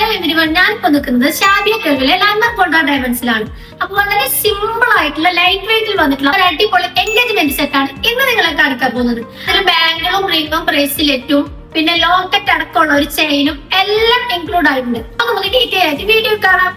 Hello everyone, ഞാനിപ്പോ നിൽക്കുന്നത് Shabiya ടെർവിലെ landmark gold ഡയമണ്ട്സിലാണ്. അപ്പൊ വളരെ സിമ്പിൾ ആയിട്ടുള്ള ലൈറ്റ് വെയിറ്റിൽ വന്നിട്ടുള്ള ഒരു അടിപൊളി എൻഗേജ്മെന്റ് സെറ്റ് ആണ് ഇന്ന് നിങ്ങളെ കാണിക്കാൻ പോകുന്നത്. അതിൽ ബാംഗിളും റിംഗും ബ്രേസ്ലെറ്റും പിന്നെ ലോക്കറ്റ് അടക്കമുള്ള ഒരു ചെയിനും എല്ലാം ഇൻക്ലൂഡ് ആയിട്ടുണ്ട്. അപ്പൊ നമുക്ക് ഡീറ്റെയിൽ ആയിട്ട് വീഡിയോ കാണാം.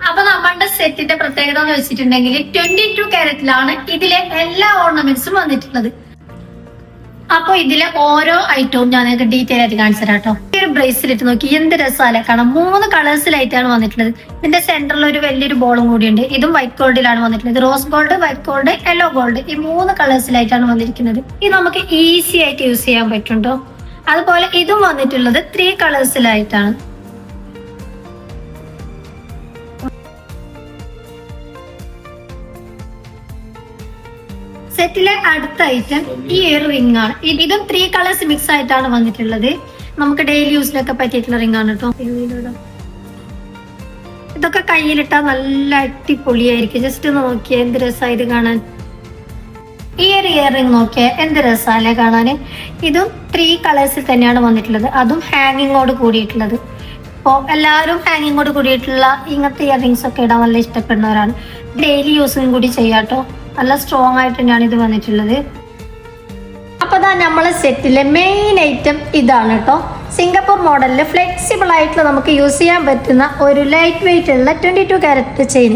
അപ്പൊ നമ്മളുടെ സെറ്റിന്റെ പ്രത്യേകത എന്ന് വെച്ചിട്ടുണ്ടെങ്കിൽ 22 കാരറ്റിലാണ് ഇതിലെ എല്ലാ ഓർണമെന്റ്സും വന്നിട്ടുള്ളത്. അപ്പൊ ഇതിലെ ഓരോ ഐറ്റവും ഞാൻ ഡീറ്റെയിൽ ആയിട്ട് കാണിച്ചു തരാം കേട്ടോ. ഈ ഒരു ബ്രേസ്ലെറ്റ് നോക്കി എന്ത് രസമല്ലേ കാണാം. 3 കളേഴ്സിലായിട്ടാണ് വന്നിട്ടുള്ളത്. ഇതിന്റെ സെന്ററിൽ ഒരു വലിയൊരു ബോളും കൂടിയുണ്ട്. ഇതും വൈറ്റ് ഗോൾഡിലാണ് വന്നിട്ടുള്ളത്. Rose gold, white gold, yellow gold, ഈ 3 കളേഴ്സിലായിട്ടാണ് വന്നിരിക്കുന്നത്. ഇത് നമുക്ക് ഈസി ആയിട്ട് യൂസ് ചെയ്യാൻ പറ്റുണ്ടോ. അതുപോലെ ഇതും വന്നിട്ടുള്ളത് 3 കളേഴ്സിലായിട്ടാണ്. സെറ്റിലെ അടുത്ത ഐറ്റം ഈ ഒരു റിംഗ് ആണ്. ഇതും 3 കളേഴ്സ് മിക്സ് ആയിട്ടാണ് വന്നിട്ടുള്ളത്. നമുക്ക് ഡെയിലി യൂസിനൊക്കെ പറ്റിയിട്ടുള്ള റിംഗ് ആണ് കേട്ടോ. ഇതൊക്കെ കയ്യിലിട്ടാൽ നല്ല അടിപൊളിയായിരിക്കും. ജസ്റ്റ് ഒന്ന് നോക്കിയാൽ എന്ത് രസമാണ് ഇത് കാണാൻ. ഈ ഒരു ഇയർ റിംഗ് നോക്കിയാൽ എന്ത് രസമല്ലേ കാണാൻ. ഇതും 3 കളേഴ്സിൽ തന്നെയാണ് വന്നിട്ടുള്ളത്. അതും ഹാങ്ങിങ്ങോട് കൂടിയിട്ടുള്ളത്. അപ്പോൾ എല്ലാവരും ഹാങ്ങിങ്ങോട് കൂടിയിട്ടുള്ള ഇങ്ങനത്തെ ഇയർ റിംഗ്സ് ഒക്കെ ഇടാൻ നല്ല ഇഷ്ടപ്പെടുന്നവരാണ്. ഡെയിലി യൂസും കൂടി ചെയ്യാട്ടോ. നല്ല സ്ട്രോങ് ആയിട്ട് തന്നെയാണ് ഇത് വന്നിട്ടുള്ളത്. അപ്പൊ ഇതാ നമ്മളെ സെറ്റിലെ മെയിൻ ഐറ്റം ഇതാണ് കേട്ടോ. സിംഗപ്പൂർ മോഡലിൽ ഫ്ലെക്സിബിൾ ആയിട്ടുള്ള നമുക്ക് യൂസ് ചെയ്യാൻ പറ്റുന്ന ഒരു ലൈറ്റ് വെയിറ്റ് ഉള്ള 22 കാരറ്റ് ചെയിൻ.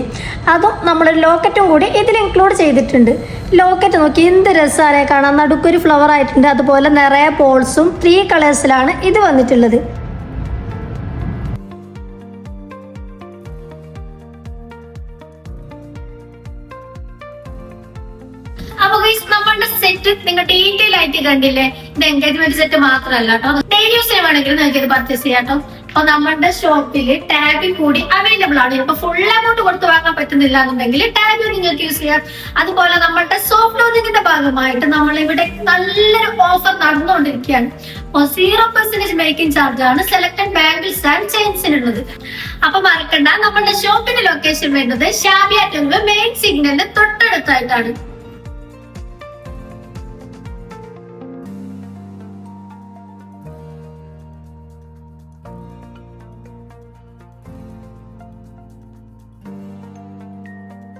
അതും നമ്മൾ ലോക്കറ്റും കൂടി ഇതിൽ ഇൻക്ലൂഡ് ചെയ്തിട്ടുണ്ട്. ലോക്കറ്റ് നോക്കി എന്ത് രസമാണ് കാണാൻ. നടുക്കൊരു ഫ്ലവർ ആയിട്ടുണ്ട്. അതുപോലെ നിറയെ പോൾസും 3 കളേഴ്സിലാണ് ഇത് വന്നിട്ടുള്ളത്. അപ്പൊ നമ്മളുടെ സെറ്റ് നിങ്ങൾ ഡീറ്റെയിൽ ആയിട്ട് കണ്ടില്ലേ. ഇത് എൻഗേജ്മെന്റ് സെറ്റ് മാത്രമല്ല കേട്ടോ. ഡെയിലി യൂസിന് വേണമെങ്കിൽ നിങ്ങൾക്ക് ഇത് പർച്ചേസ് ചെയ്യാം കേട്ടോ. അപ്പൊ നമ്മളുടെ ഷോപ്പില് ടാബിൽ കൂടി അവൈലബിൾ ആണ്. ഇപ്പൊ ഫുൾ എമൗണ്ട് കൊടുത്ത് വാങ്ങാൻ പറ്റുന്നില്ല എന്നുണ്ടെങ്കിൽ ടാബിൽ നിങ്ങൾക്ക് യൂസ് ചെയ്യാം. അതുപോലെ നമ്മളുടെ സോഫ്റ്റ് ലോഞ്ചിങ്ങിന്റെ ഭാഗമായിട്ട് നമ്മളിവിടെ നല്ലൊരു ഓഫർ നടന്നുകൊണ്ടിരിക്കുകയാണ്. 0% മേക്കിംഗ് ചാർജ് ആണ് സെലക്ടഡ് ബാംഗിൾസ് ആൻഡ് ചെയിൻസിനുള്ളത്. അപ്പൊ മറക്കണ്ട, നമ്മളുടെ ഷോപ്പിന്റെ ലൊക്കേഷൻ വരുന്നത് ഷാബിയ ടെർവ് മെയിൻ സിഗ്നലിന് തൊട്ടടുത്തായിട്ടാണ്.